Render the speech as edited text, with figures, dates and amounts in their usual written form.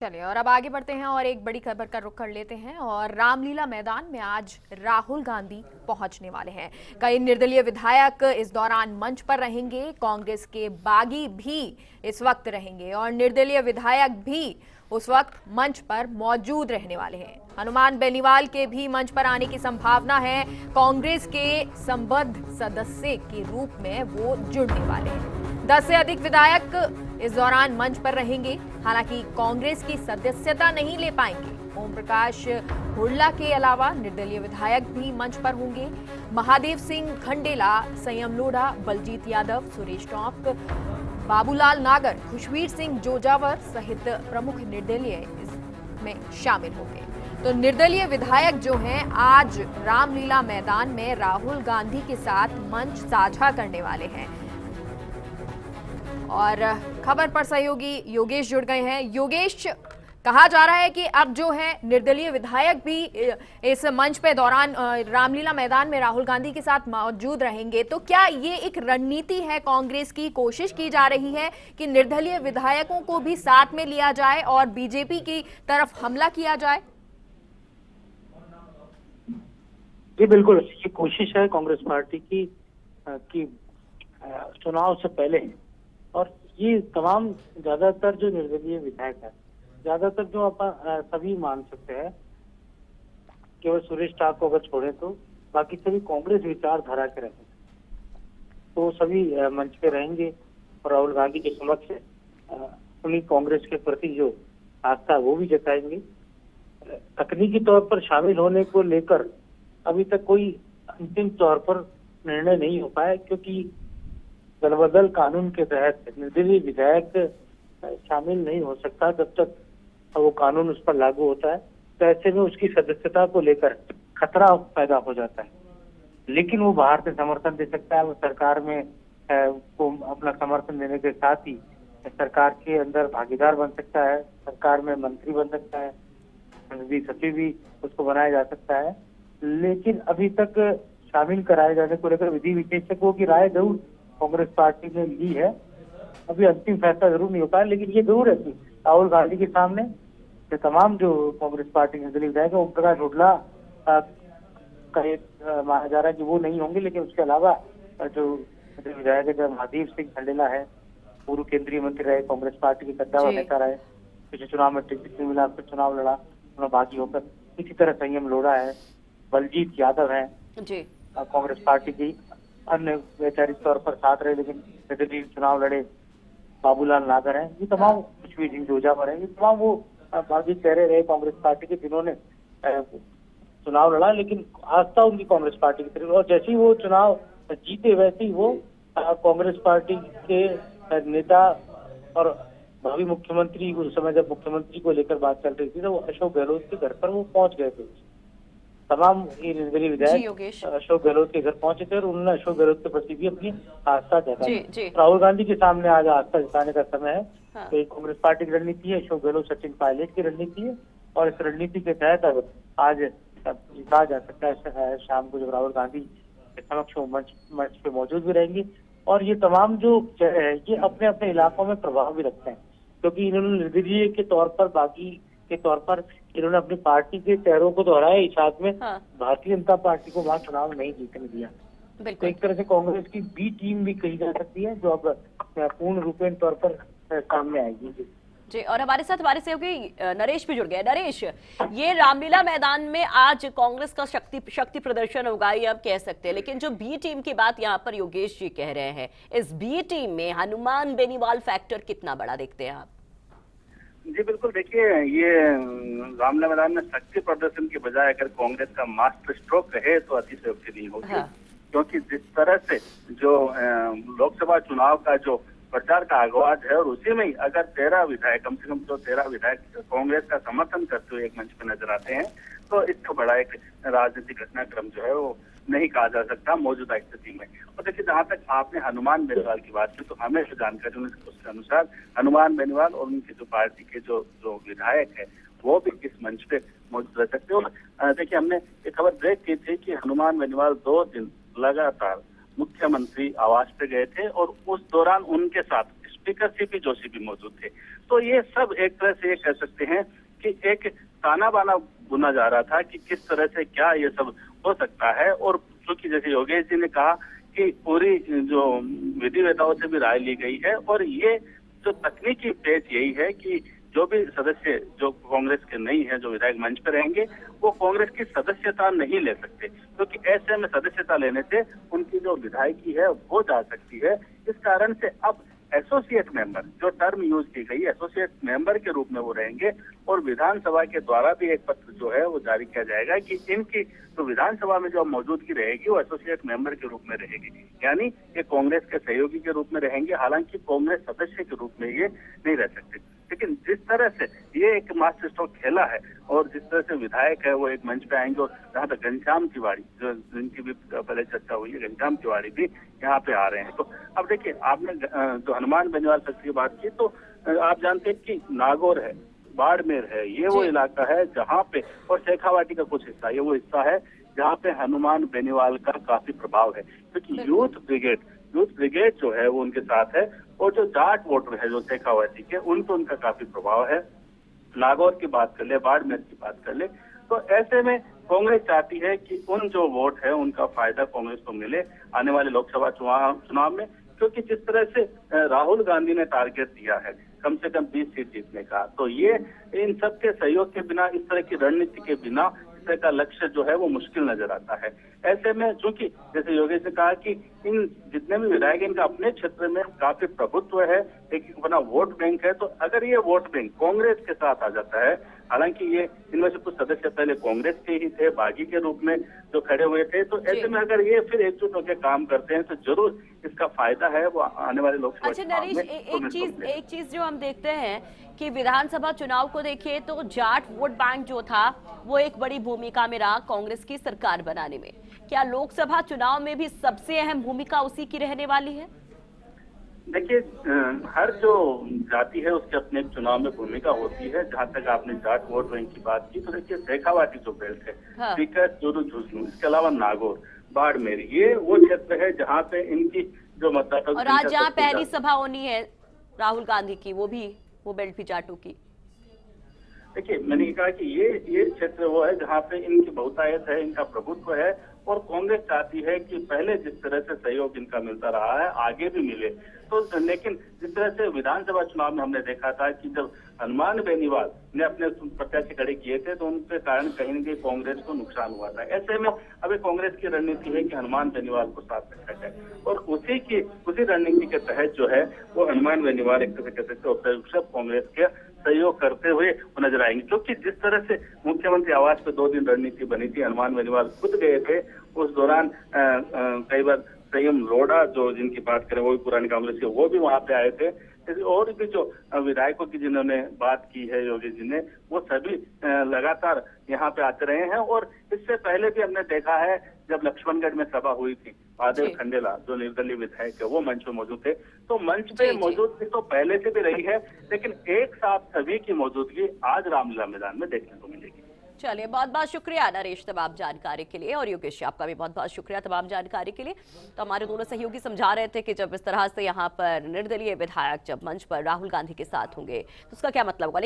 चलिए और अब आगे बढ़ते हैं और एक बड़ी खबर का रुख कर लेते हैं। और रामलीला मैदान में आज राहुल गांधी पहुंचने वाले हैं। कई निर्दलीय विधायक इस दौरान मंच पर रहेंगे। कांग्रेस के बागी भी इस वक्त रहेंगे और निर्दलीय विधायक भी उस वक्त मंच पर मौजूद रहने वाले हैं। हनुमान बेनीवाल के भी मंच पर आने की संभावना है। कांग्रेस के संबद्ध सदस्य के रूप में वो जुड़ने वाले हैं। 10 से अधिक विधायक इस दौरान मंच पर रहेंगे। हालांकि कांग्रेस की सदस्यता नहीं ले पाएंगे। ओम प्रकाश हुड्डा के अलावा निर्दलीय विधायक भी मंच पर होंगे। महादेव सिंह खंडेला, संयम लोढ़ा, बलजीत यादव, सुरेश टोंक, बाबूलाल नागर, खुशवीर सिंह जोजावर सहित प्रमुख निर्दलीय इसमें शामिल होंगे। तो निर्दलीय विधायक जो हैं आज रामलीला मैदान में राहुल गांधी के साथ मंच साझा करने वाले हैं। और खबर पर सहयोगी योगेश जुड़ गए हैं। योगेश, कहा जा रहा है कि अब जो है निर्दलीय विधायक भी इस मंच पे दौरान रामलीला मैदान में राहुल गांधी के साथ मौजूद रहेंगे। तो क्या ये एक रणनीति है, कांग्रेस की कोशिश की जा रही है कि निर्दलीय विधायकों को भी साथ में लिया जाए और बीजेपी की तरफ हमला किया जाए? जी बिल्कुल, ये कोशिश है कांग्रेस पार्टी की चुनाव से पहले। और ये तमाम ज्यादातर जो निर्दलीय विधायक है, ज्यादातर जो अपन सभी मान सकते हैं, केवल सुरेश टाक को अगर छोड़े तो बाकी सभी कांग्रेस विचारधारा के रहेंगे, तो सभी मंच पे रहेंगे और राहुल गांधी के समक्ष उन्हीं कांग्रेस के प्रति जो आस्था वो भी जताएंगे। तकनीकी तौर पर शामिल होने को लेकर अभी तक कोई अंतिम तौर पर निर्णय नहीं हो पाया, क्योंकि दलबदल कानून के तहत निर्दलीय विधायक शामिल नहीं हो सकता जब तक वो कानून उस पर लागू होता है। तो ऐसे में उसकी सदस्यता को लेकर खतरा पैदा हो जाता है। लेकिन वो बाहर से समर्थन दे सकता है, वो सरकार में को अपना समर्थन देने के साथ ही सरकार के अंदर भागीदार बन सकता है, सरकार में मंत्री बन सकता है, संसदीय सचिव भी उसको बनाया जा सकता है। लेकिन अभी तक शामिल कराए जाने को लेकर विधि विशेषज्ञों की राय जरूर कांग्रेस पार्टी ने ली है। अभी अंतिम फैसला जरूर नहीं हो पाया, लेकिन ये जरूर है कि राहुल गांधी के सामने ये तमाम जो कांग्रेस पार्टी के निर्दलीय विधायक है, ओम प्रकाश हुड्डा का माना जा रहा है कि वो नहीं होंगे। लेकिन उसके अलावा जो विधायक है, महादेव सिंह खंडेला है, पूर्व केंद्रीय मंत्री रहे, कांग्रेस पार्टी के कद्दावर नेता रहे, पिछले चुनाव में टिकट नहीं मिला, फिर चुनाव लड़ा, उन्होंने बागी होकर। इसी तरह संयम लोढ़ा है, बलजीत यादव है, कांग्रेस पार्टी की अन्य वैचारिक तौर पर साथ रहे लेकिन निर्दलीय चुनाव लड़े, बाबूलाल नागर हैं, ये तमाम, खुशवीर सिंह जोजावर हैं, ये तमाम वो बागी चेहरे रहे कांग्रेस पार्टी के जिन्होंने चुनाव लड़ा, लेकिन आस्था उनकी कांग्रेस पार्टी की तरफ। और जैसे ही वो चुनाव जीते वैसे ही वो कांग्रेस पार्टी के नेता और भावी मुख्यमंत्री, उस समय जब मुख्यमंत्री को लेकर बात चल रही थी तो वो अशोक गहलोत के घर पर वो पहुंच गए थे। तमाम ये निर्दलीय विधायक अशोक गहलोत के घर पहुंचे थे और उन्होंने अशोक गहलोत के प्रति भी अपनी आस्था जताई। राहुल गांधी के सामने आज आस्था जताने का समय है। तो एक कांग्रेस पार्टी की रणनीति है, अशोक गहलोत सचिन पायलट की रणनीति है, और इस रणनीति के तहत अब आज कहा जा सकता है शाम को जब राहुल गांधी के समक्ष मंच पे मौजूद भी रहेंगे। और ये तमाम जो चेहरे हैं ये अपने अपने इलाकों में प्रभाव भी रखते हैं, क्योंकि इन्होंने निर्दलीय के तौर पर, बागी के तौर पर इन्होंने अपनी पार्टी के चेहरों को दोहराया, इस साथ में भारतीय जनता पार्टी को वहां चुनाव नहीं जीतने दिया। तो एक तरह से कांग्रेस की बी टीम भी कही जा सकती है, जो अब पूर्ण रूपेण तौर पर सामने आएगी। जी, और हमारे साथ हमारे सहयोगी नरेश भी जुड़ गए। नरेश, ये रामलीला मैदान में आज कांग्रेस का शक्ति प्रदर्शन होगा ये आप कह सकते हैं, लेकिन जो बी टीम की बात यहाँ पर योगेश जी कह रहे हैं, इस बी टीम में हनुमान बेनीवाल फैक्टर कितना बड़ा देखते हैं आप? जी बिल्कुल, देखिए ये रामलीला मैदान में शक्ति प्रदर्शन की बजाय अगर कांग्रेस का मास्टर स्ट्रोक रहे तो अतिशयोक्ति नहीं होगी। क्योंकि जिस तरह से जो लोकसभा चुनाव का जो प्रचार का आगाज है और उसी में ही अगर 13 विधायक, कम से कम जो 13 विधायक कांग्रेस का समर्थन करते हुए एक मंच पर नजर आते हैं, तो इसका बड़ा एक राजनीतिक घटनाक्रम जो है वो नहीं कहा जा सकता मौजूदा स्थिति में। और देखिए, जहाँ तक आपने हनुमान बेनीवाल की बात की, तो हमें जो जानकारी उसके अनुसार हनुमान बेनीवाल और उनकी जो पार्टी के जो विधायक है वो भी इस मंच पे मौजूद रह सकते हो। देखिए, हमने एक खबर ब्रेक की थी कि हनुमान बेनीवाल 2 दिन लगातार मुख्यमंत्री आवास पे गए थे और उस दौरान उनके साथ स्पीकर सीपी जोशी भी मौजूद थे। तो ये सब एक तरह से ये कह सकते हैं कि एक ताना बाना बुना जा रहा था कि किस तरह से क्या ये सब हो सकता है। और क्योंकि जैसे योगेश जी ने कहा कि पूरी जो विधिवेताओं से भी राय ली गई है, और ये जो तकनीकी पेच यही है कि जो भी सदस्य जो कांग्रेस के नहीं है, जो विधायक मंच पर रहेंगे, वो कांग्रेस की सदस्यता नहीं ले सकते, क्योंकि ऐसे में सदस्यता लेने से उनकी जो विधायकी है वो जा सकती है। इस कारण से अब एसोसिएट मेंबर, जो टर्म यूज की गई, एसोसिएट मेंबर के रूप में वो रहेंगे, और विधानसभा के द्वारा भी एक पत्र जो है वो जारी किया जाएगा कि इनकी तो विधानसभा में जो मौजूदगी रहेगी वो एसोसिएट मेंबर के रूप में रहेगी, यानी ये कांग्रेस के सहयोगी के रूप में रहेंगे। हालांकि कांग्रेस सदस्य के रूप में ये नहीं रह सकते। लेकिन जिस तरह से ये एक मास्टर स्ट्रोक खेला है, और जिस तरह से विधायक है वो एक मंच पे आएंगे, और जहाँ तक घनश्याम तिवारी, जो जिनकी भी पहले चर्चा हुई है, घनश्याम तिवारी भी यहाँ पे आ रहे हैं। तो अब देखिए, आपने जो हनुमान बेनीवाल शख्स की बात की, तो आप जानते हैं कि नागौर है, बाड़मेर है, ये वो इलाका है जहाँ पे, और शेखावाटी का कुछ हिस्सा, ये वो हिस्सा है जहाँ पे हनुमान बेनीवाल का काफी प्रभाव है, क्योंकि यूथ ब्रिगेड जो है वो उनके साथ है, और जो जाट वोटर है जो शेखावाटी के, उनको उनका काफी प्रभाव है। नागौर की बात कर ले, बाड़मेर की बात कर ले, तो ऐसे में कांग्रेस चाहती है कि उन जो वोट है उनका फायदा कांग्रेस को मिले आने वाले लोकसभा चुनाव में, क्योंकि जिस तरह से राहुल गांधी ने टारगेट दिया है कम से कम 20 सीट जीतने का, तो ये इन सब के सहयोग के बिना, इस तरह की रणनीति के बिना इस तरह का लक्ष्य जो है वो मुश्किल नजर आता है। ऐसे में चूंकि जैसे योगेश ने कहा कि इन जितने भी विधायक इनका अपने क्षेत्र में काफी प्रभुत्व है, एक अपना वोट बैंक है, तो अगर ये वोट बैंक कांग्रेस के साथ आ जाता है, हालांकि ये इनमें से कुछ सदस्य पहले कांग्रेस के ही थे, बागी के रूप में जो खड़े हुए थे, तो ऐसे में अगर ये फिर एकजुट होकर काम करते हैं तो जरूर इसका फायदा है वो आने वाले लोकसभा अच्छा नरेश, एक चीज जो हम देखते हैं कि विधानसभा चुनाव को देखिए तो जाट वोट बैंक जो था वो एक बड़ी भूमिका में रहा कांग्रेस की सरकार बनाने में। क्या लोकसभा चुनाव में भी सबसे अहम भूमिका उसी की रहने वाली है? देखिए, हर जो जाति है उसके अपने चुनाव में भूमिका होती है। जहाँ तक आपने जाट वोट बैंक की बात की, तो देखिए शेखावाटी जो बेल्ट है, सीकर, चूरू, झुंझुनू, इसके अलावा नागौर, बाड़मेर, ये वो क्षेत्र है जहाँ पे इनकी जो मतदाता, और आज जहाँ पहली सभा होनी है राहुल गांधी की, वो बेल्ट भी जाटों की। देखिए, मैंने कहा कि ये क्षेत्र वो है जहाँ पे इनकी बहुतायत है, इनका प्रभुत्व है, और कांग्रेस चाहती है कि पहले जिस तरह से सहयोग इनका मिलता रहा है आगे भी मिले। तो लेकिन जिस तरह से विधानसभा चुनाव में हमने देखा था कि जब हनुमान बेनीवाल ने अपने प्रत्याशी खड़े किए थे तो उनके कारण कहीं न कहीं कांग्रेस को नुकसान हुआ था। ऐसे में अभी कांग्रेस की रणनीति है कि हनुमान बेनीवाल को साथ रखा जाए, और उसी रणनीति के तहत जो है वो हनुमान बेनीवाल एक तरह से कह सकते हैं कांग्रेस के सहयोग करते हुए वो नजर आएंगे। क्योंकि जिस तरह से मुख्यमंत्री आवास पे 2 दिन रणनीति बनी थी, हनुमान बेनीवाल खुद गए थे, उस दौरान कई बार संयम लोढ़ा जो जिनकी बात करें वो भी पुरानी कांग्रेस के, वो भी वहां पे आए थे। और भी जो विधायकों की जिन्होंने बात की है योगी जी ने, वो सभी लगातार यहाँ पे आते रहे हैं। और इससे पहले भी हमने देखा है जब लक्ष्मणगढ़ में सभा हुई थी, महादेव खंडेला जो निर्दलीय विधायक है वो मंच पे मौजूद थे। तो मंच पे मौजूदगी तो पहले से भी रही है, लेकिन एक साथ सभी की मौजूदगी आज रामलीला मैदान में देखने को मिलेगी। चलिए, बहुत बहुत शुक्रिया नरेश तमाम जानकारी के लिए, और योगेश आपका भी बहुत बहुत शुक्रिया तमाम जानकारी के लिए। तो हमारे दोनों सहयोगी समझा रहे थे कि जब इस तरह से यहाँ पर निर्दलीय विधायक जब मंच पर राहुल गांधी के साथ होंगे तो उसका क्या मतलब होगा।